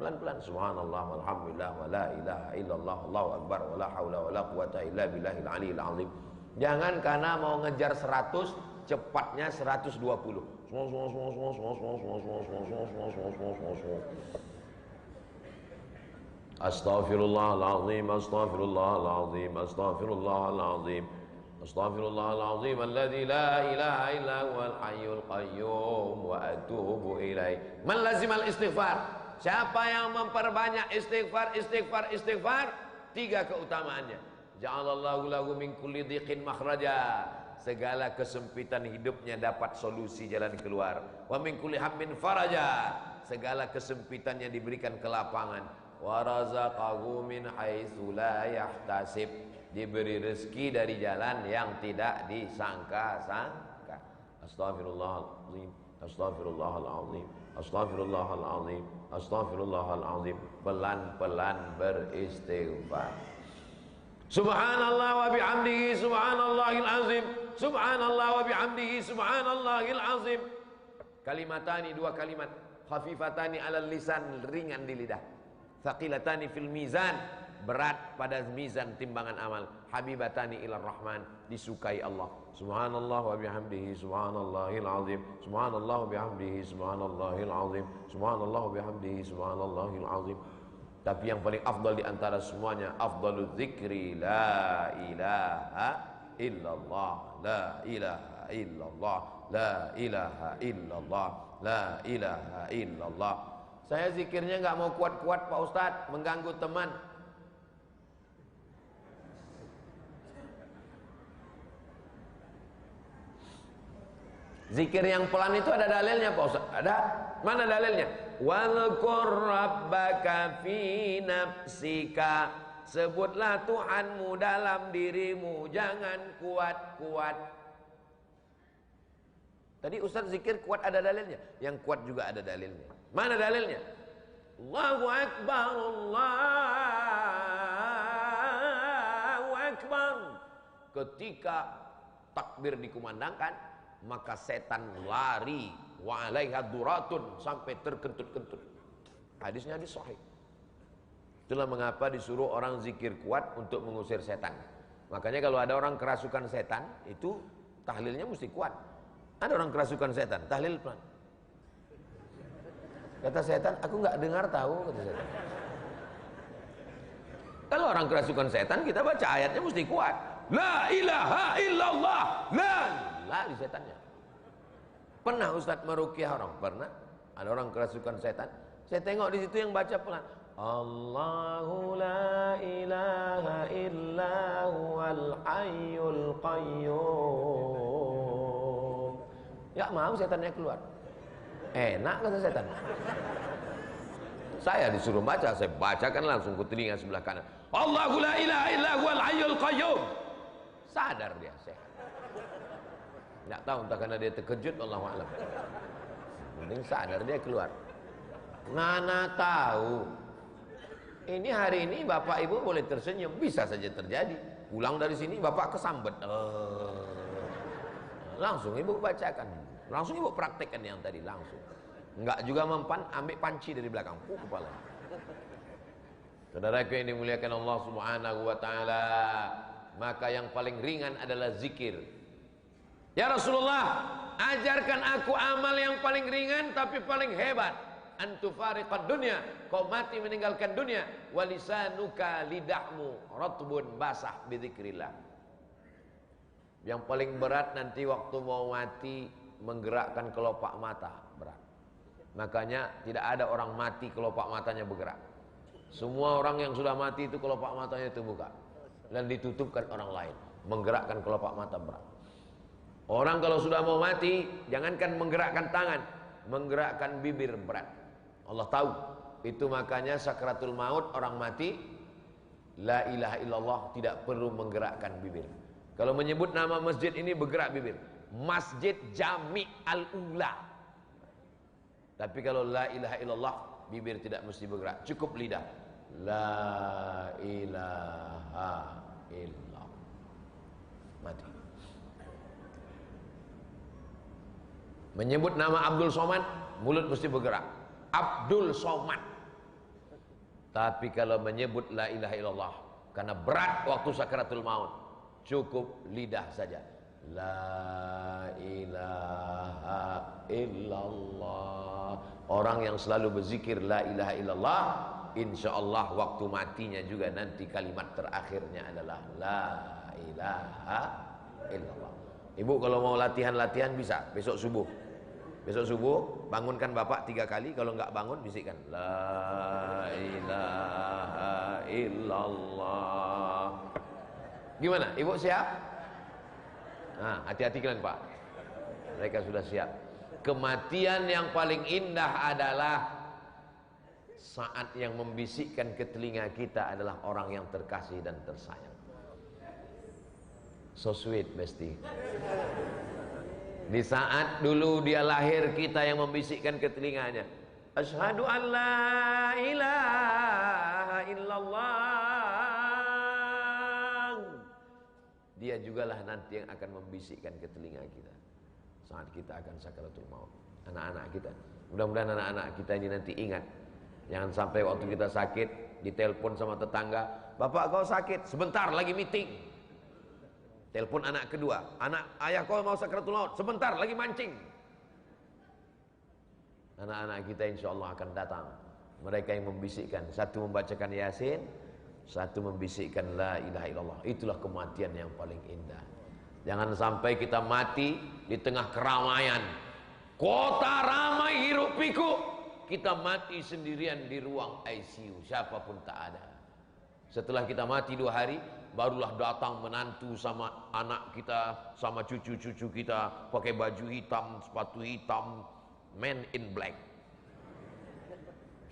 Pelan-pelan. Subhanallah walhamdulillah wa la ilaha illallah, Allahu akbar, wa la haula wala quwata illa billahil aliyil azim. Jangan karena mau ngejar 100 cepatnya 120. Astaghfirullahalazim, astaghfirullahalazim, astaghfirullahalazim, astaghfirullahalazim alladzi la ilaha illa huwal hayyul qayyum wa atubu ilaih. Man lazimal istighfar, siapa yang memperbanyak istighfar, istighfar, istighfar, 3 keutamaannya. Ja'alallahu lahu min kulli dhiqin makhraja, segala kesempitan hidupnya dapat solusi jalan keluar. Wa min kulli hammin faraja, segala kesempitannya diberikan kelapangan. Wa razaqahu min haitsu la yahtasib, diberi rezeki dari jalan yang tidak disangka-sangka. Astaghfirullahalazim, astaghfirullahalazim, astaghfirullahalazim, astaghfirullahalazim. Pelan-pelan beristighfar. Subhanallah wa bihamdihi subhanallahil azim, subhanallah wa bihamdihi subhanallahil azim. Kalimatani, 2 kalimat, khafifatani alal lisan, ringan di lidah, thaqilatani fil mizan, berat pada mizan timbangan amal, habibatani ilar rahman, disukai Allah. Subhanallah wa bihamdihi subhanallahil azim, subhanallah wa bihamdihi subhanallahil azim, subhanallah wa bihamdihi subhanallahil azim. Tapi yang paling afdal di antara semuanya, afdalul zikri la ilaha illallah, la ilaha illallah, la ilaha illallah, la ilaha illallah. Saya zikirnya nggak mau kuat-kuat Pak Ustadz, mengganggu teman. Zikir yang pelan itu ada dalilnya Pak Ustadz? Ada? Mana dalilnya? Walqur rabbaka fi nafsika, sebutlah Tuhanmu dalam dirimu, jangan kuat-kuat. Tadi Ustadz zikir kuat ada dalilnya, yang kuat juga ada dalilnya. Mana dalilnya? Allahu akbar, Allahu akbar. Ketika takbir dikumandangkan, maka setan lari, wa alaiha duratun, sampai terkentut-kentut. Hadisnya hadis sahih. Itulah mengapa disuruh orang zikir kuat untuk mengusir setan. Makanya kalau ada orang kerasukan setan, itu tahlilnya mesti kuat. Ada orang kerasukan setan, tahlil pelan. Kata setan, aku nggak dengar tahu, kata setan. Kalau orang kerasukan setan, kita baca ayatnya mesti kuat. La ilaha illallah, la di setannya. Pernah Ustadz meruqyah orang? Pernah. Ada orang kerasukan setan, saya tengok di situ yang baca pelan. Allahu la ilaha illa huwal hayyul qayyum. Ya mau setannya keluar. Enak kata setan. Saya disuruh baca, saya bacakan langsung ke telinga sebelah kanan. Allahu la ilaha illa huwal hayyul qayyum. Sadar dia, sehat. Nggak tahu entah karena dia terkejut, Allahu a'lam. Mending sadar dia keluar. Mana tahu. Ini hari ini bapak ibu boleh tersenyum, bisa saja terjadi. Pulang dari sini bapak kesambet. Langsung ibu bacakan, langsung ibu praktekkan yang tadi langsung. Enggak juga mempan, ambil panci dari belakang, kepala. Saudaraku yang dimuliakan Allah Subhanahu wa taala, maka yang paling ringan adalah zikir. Ya Rasulullah, ajarkan aku amal yang paling ringan tapi paling hebat. Antufariqad dunya, kau mati meninggalkan dunia. Walisanuka, lidahmu ratbun, basah bidzikrillah. Yang paling berat nanti waktu mau mati, menggerakkan kelopak mata, berat. Makanya tidak ada orang mati kelopak matanya bergerak. Semua orang yang sudah mati itu kelopak matanya terbuka dan ditutupkan orang lain. Menggerakkan kelopak mata berat. Orang kalau sudah mau mati, jangankan menggerakkan tangan, menggerakkan bibir berat. Allah tahu. Itu makanya sakratul maut orang mati La ilaha illallah tidak perlu menggerakkan bibir. Kalau menyebut nama masjid ini bergerak bibir. Masjid Jami' Al-Ula. Tapi kalau la ilaha illallah, bibir tidak mesti bergerak, cukup lidah. La ilaha illallah. Mati. Menyebut nama Abdul Somad, mulut mesti bergerak. Abdul Somad. Tapi kalau menyebut la ilaha illallah, karena berat waktu sakaratul maut, cukup lidah saja. La ilaha illallah. Orang yang selalu berzikir la ilaha illallah, insyaallah waktu matinya juga nanti kalimat terakhirnya adalah la ilaha illallah. Ibu kalau mau latihan-latihan bisa besok subuh. Besok subuh bangunkan bapak 3 kali. Kalau enggak bangun bisikkan la ilaha illallah. Gimana? Ibu siap? Nah, hati-hati kalian pak. Mereka sudah siap. Kematian yang paling indah adalah saat yang membisikkan ke telinga kita adalah orang yang terkasih dan tersayang. So sweet, Besti. Di saat dulu dia lahir, kita yang membisikkan ke telinganya, asyhadu an la ilaha illallah. Dia jugalah nanti yang akan membisikkan ke telinga kita saat kita akan sakaratul maut. Anak-anak kita, mudah-mudahan anak-anak kita ini nanti ingat. Jangan sampai waktu kita sakit ditelepon sama tetangga, bapak kau sakit, sebentar lagi meeting. Telepon anak kedua, ayah kau mau sakaratul maut, sebentar lagi mancing. Anak-anak kita insya Allah akan datang. Mereka yang membisikkan, satu membacakan Yasin, satu membisikkan la ilaha illallah. Itulah kematian yang paling indah. Jangan sampai kita mati di tengah keramaian, kota ramai hiruk pikuk, kita mati sendirian di ruang ICU, siapapun tak ada. Setelah kita mati 2 hari, barulah datang menantu sama anak kita, sama cucu-cucu kita, pakai baju hitam, sepatu hitam, man in black.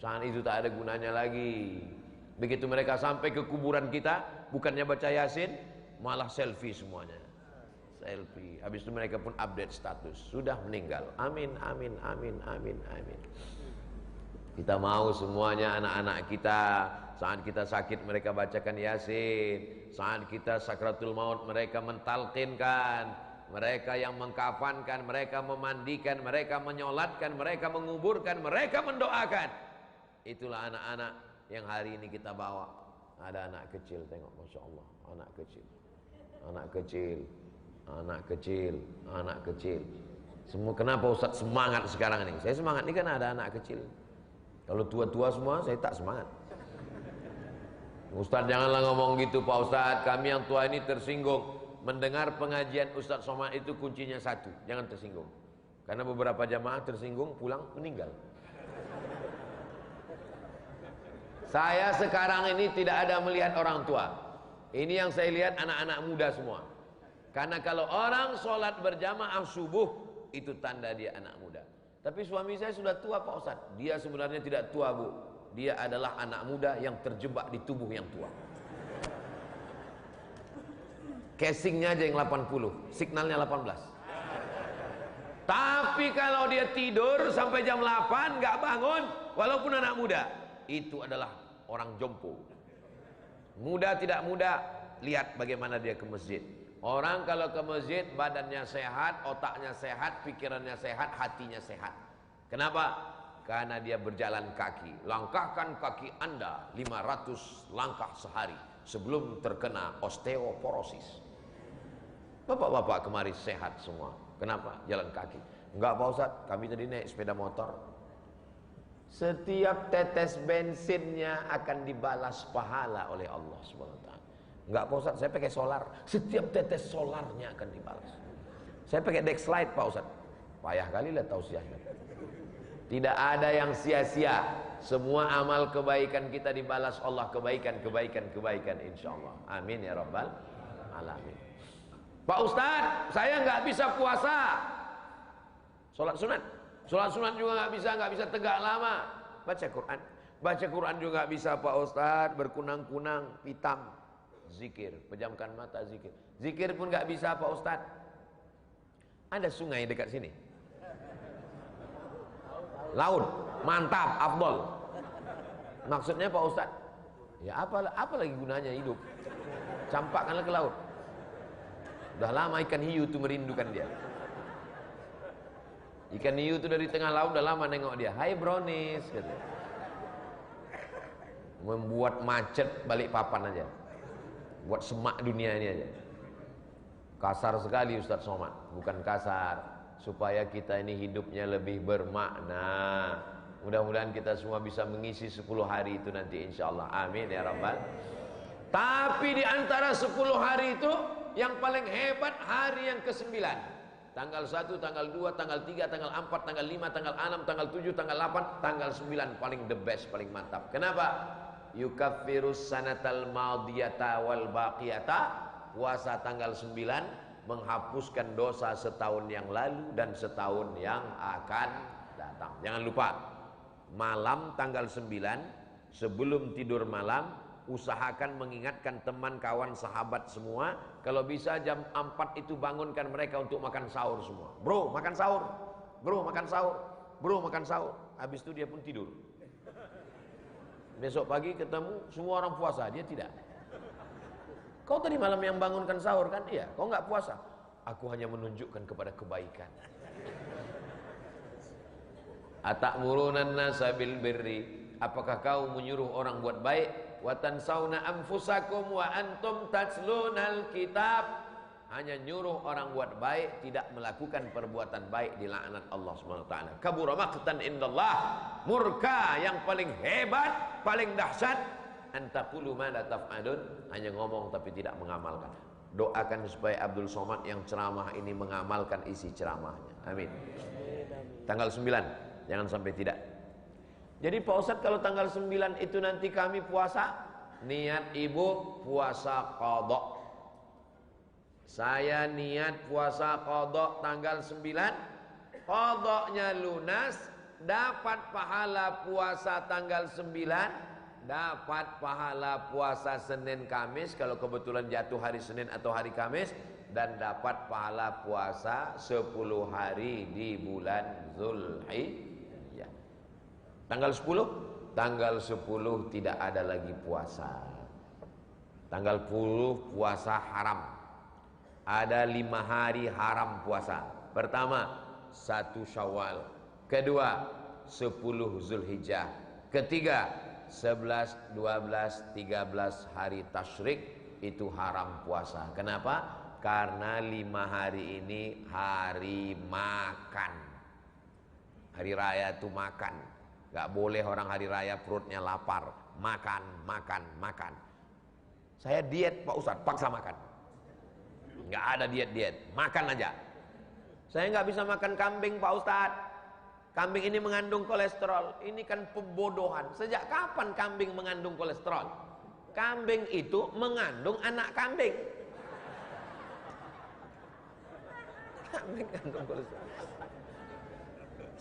Saat itu tak ada gunanya lagi. Begitu mereka sampai ke kuburan kita, bukannya baca Yasin, malah selfie semuanya. Selfie. Habis itu mereka pun update status, sudah meninggal. Amin, amin, amin, amin, amin. Kita mau semuanya anak-anak kita saat kita sakit mereka bacakan Yasin, saat kita sakratul maut mereka mentalqinkan, mereka yang mengkafankan, mereka memandikan, mereka menyolatkan, mereka menguburkan, mereka mendoakan. Itulah anak-anak yang hari ini kita bawa. Ada anak kecil, tengok Masya Allah, anak kecil, anak kecil, anak kecil, anak kecil. Semua kenapa Ustaz semangat sekarang ini? Saya semangat ini kan ada anak kecil. Kalau tua-tua semua saya tak semangat. Ustaz janganlah ngomong gitu Pak Ustaz, kami yang tua ini tersinggung. Mendengar pengajian Ustaz Somad itu kuncinya satu, jangan tersinggung. Karena beberapa jamaah tersinggung pulang meninggal. Saya sekarang ini tidak ada melihat orang tua. Ini yang saya lihat anak-anak muda semua. Karena kalau orang sholat berjamaah subuh, itu tanda dia anak muda. Tapi suami saya sudah tua Pak Ustaz. Dia sebenarnya tidak tua Bu. Dia adalah anak muda yang terjebak di tubuh yang tua. Casingnya aja yang 80, signalnya 18. Tapi kalau dia tidur sampai jam 8 nggak bangun, walaupun anak muda, itu adalah orang jompo. Muda tidak muda, lihat bagaimana dia ke masjid. Orang kalau ke masjid badannya sehat, otaknya sehat, pikirannya sehat, hatinya sehat. Kenapa? Karena dia berjalan kaki. Langkahkan kaki Anda 500 langkah sehari sebelum terkena osteoporosis. Bapak-bapak kemari sehat semua. Kenapa? Jalan kaki. Enggak Pak Ustaz, kami tadi naik sepeda motor. Setiap tetes bensinnya akan dibalas pahala oleh Allah SWT. Enggak Pak Ustaz, saya pakai solar. Setiap tetes solarnya akan dibalas. Saya pakai Dexlite Pak Ustaz. Payah kali lah tausiahnya. Tidak ada yang sia-sia. Semua amal kebaikan kita dibalas Allah, kebaikan insya Allah. Amin ya rabbal alamin. Pak Ustaz, saya nggak bisa puasa. Sholat sunat juga nggak bisa tegak lama. Baca Quran. Baca Quran juga bisa Pak Ustadz, berkunang-kunang, hitam. Zikir, pejamkan mata zikir. Zikir pun nggak bisa Pak Ustadz. Ada sungai dekat sini. Laut, mantap, afdol. Maksudnya Pak Ustadz, ya apa lagi gunanya hidup? Campakkanlah ke laut. Udah lama ikan hiu itu merindukan dia. Ikan hiu itu dari tengah laut udah lama nengok dia. Hai brownies, gitu. Membuat macet balik papan aja. Buat semak dunia ini aja. Kasar sekali Ustadz Somad. Bukan kasar, supaya kita ini hidupnya lebih bermakna. Mudah-mudahan kita semua bisa mengisi 10 hari itu nanti insyaallah. Amin ya rabbal. Tapi di antara 10 hari itu yang paling hebat hari yang ke-9. Tanggal 1, tanggal 2, tanggal 3, tanggal 4, tanggal 5, tanggal 6, tanggal 7, tanggal 8, tanggal 9 paling the best, paling mantap. Kenapa? Yukaffirus sanatal madiyata wal baqiyata. Puasa tanggal 9 menghapuskan dosa setahun yang lalu dan setahun yang akan datang. Jangan lupa, malam tanggal 9 sebelum tidur malam usahakan mengingatkan teman, kawan, sahabat semua. Kalau bisa jam 4 itu bangunkan mereka untuk makan sahur semua. Bro, makan sahur. Bro, makan sahur. Bro, makan sahur. Habis itu dia pun tidur. Besok pagi ketemu semua orang puasa, dia tidak. Kau tadi malam yang bangunkan sahur kan? Iya. Kau nggak puasa? Aku hanya menunjukkan kepada kebaikan. Atakmurunan nasa bil birri. Apakah kau menyuruh orang buat baik? Wa tansawna anfusakum wa antum tatlunal kitab. Hanya nyuruh orang buat baik, tidak melakukan perbuatan baik, dilaknat Allah Subhanahu wa taala. Kabura maqtan indallah. Murka yang paling hebat, paling dahsyat, antaqulu ma la taf'alun, hanya ngomong tapi tidak mengamalkan. Doakan supaya Abdul Somad yang ceramah ini mengamalkan isi ceramahnya. Amin. Tanggal 9, jangan sampai tidak. Jadi Pak Ustadz, kalau tanggal 9 itu nanti kami puasa, niat ibu puasa qadha. Saya niat puasa qadha tanggal 9, qadhanya lunas, dapat pahala puasa tanggal 9, dapat pahala puasa Senin Kamis kalau kebetulan jatuh hari Senin atau hari Kamis, dan dapat pahala puasa 10 hari di bulan Zulhijjah. Tanggal 10? Tanggal 10 tidak ada lagi puasa. Tanggal 10 puasa haram. Ada 5 hari haram puasa. Pertama, 1 Syawal. Kedua, 10 Zulhijjah. Ketiga, 11, 12, 13 hari tasyrik itu haram puasa. Kenapa? Karena 5 hari ini hari makan. Hari raya itu makan. Gak boleh orang hari raya perutnya lapar. Makan, makan, makan. Saya diet Pak Ustadz, paksa makan. Gak ada diet-diet, makan aja. Saya gak bisa makan kambing Pak Ustadz. Kambing ini mengandung kolesterol. Ini kan pembodohan. Sejak kapan kambing mengandung kolesterol? Kambing itu mengandung anak kambing. Kambing mengandung kolesterol.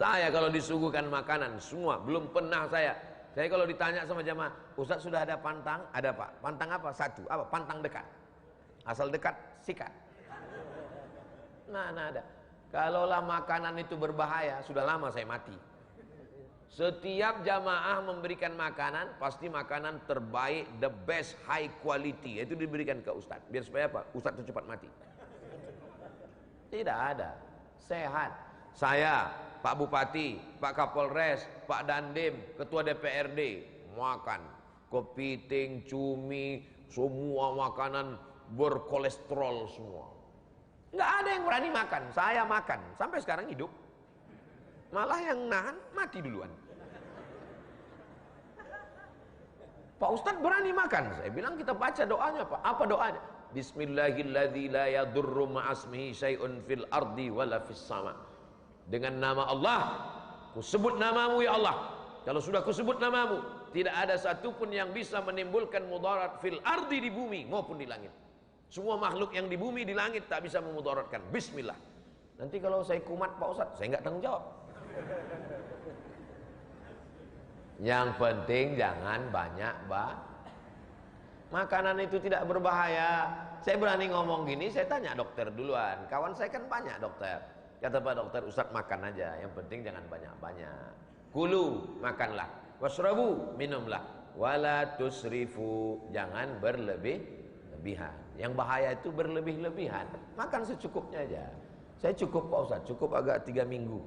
Saya kalau disuguhkan makanan semua, belum pernah saya kalau ditanya sama jamaah, Ustaz sudah ada pantang? Ada Pak. Pantang apa? 1. Apa? Pantang dekat. Asal dekat, sikat. Nah ada. Kalaulah makanan itu berbahaya, sudah lama saya mati. Setiap jamaah memberikan makanan, pasti makanan terbaik, the best, high quality, itu diberikan ke Ustaz. Biar supaya apa? Ustaz itu cepat mati. Tidak ada. Sehat. Saya, Pak Bupati, Pak Kapolres, Pak Dandim, Ketua DPRD, makan kepiting, cumi, semua makanan berkolesterol semua. Nggak ada yang berani makan, saya makan, sampai sekarang hidup. Malah yang nahan mati duluan. Pak Ustadz berani makan, saya bilang kita baca doanya Pak. Apa doanya? Bismillahilladzi la yadurru ma'asmihi syai'un fil ardi wala fis sama'. Dengan nama Allah, kusebut namamu ya Allah. Kalau sudah kusebut namamu, tidak ada satupun yang bisa menimbulkan mudarat fil ardi, di bumi maupun di langit. Semua makhluk yang di bumi, di langit tak bisa memudaratkan. Bismillah. Nanti kalau saya kumat Pak Ustadz, saya nggak tanggung jawab. Yang penting jangan banyak makanan itu tidak berbahaya. Saya berani ngomong gini, saya tanya dokter duluan. Kawan saya kan banyak dokter. Kata Pak Dokter, Ustadz makan aja, yang penting jangan banyak-banyak. Kulu, makanlah. Wasrabu, minumlah. Wala tusrifu, jangan berlebihan. Yang bahaya itu berlebih-lebihan. Makan secukupnya aja. Saya cukup Pak Ustadz, cukup agak 3 minggu.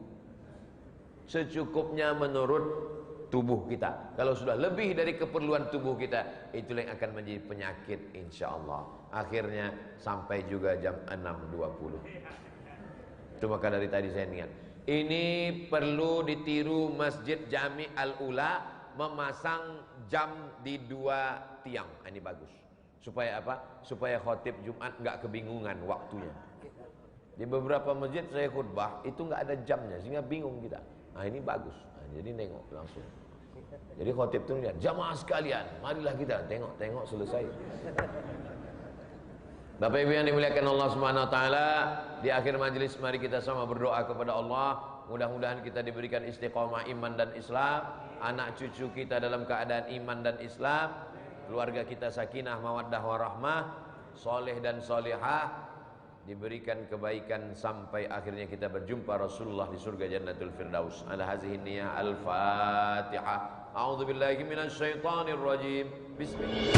Secukupnya menurut tubuh kita. Kalau sudah lebih dari keperluan tubuh kita, itulah yang akan menjadi penyakit insyaallah. Akhirnya sampai juga jam 6.20. Itu maka dari tadi saya ingat. Ini perlu ditiru Masjid Jami Al-Ula, memasang jam di 2 tiang. Ini bagus. Supaya apa? Supaya khotib Jumat nggak kebingungan waktunya. Di beberapa masjid saya khutbah itu nggak ada jamnya sehingga bingung kita. Nah ini bagus. Nah, jadi nengok langsung. Jadi khotib itu lihat, jamaah sekalian, marilah kita tengok selesai. Bapak Ibu yang dimuliakan Allah Subhanahu wa taala, di akhir majelis mari kita sama berdoa kepada Allah, mudah-mudahan kita diberikan istiqomah iman dan Islam, anak cucu kita dalam keadaan iman dan Islam, keluarga kita sakinah mawaddah warahmah, soleh dan solehah, diberikan kebaikan sampai akhirnya kita berjumpa Rasulullah di surga Jannatul Firdaus. Ala hazihi niyah al-Fatihah. A'udzu billahi minasyaitonir rajim. Bismillah.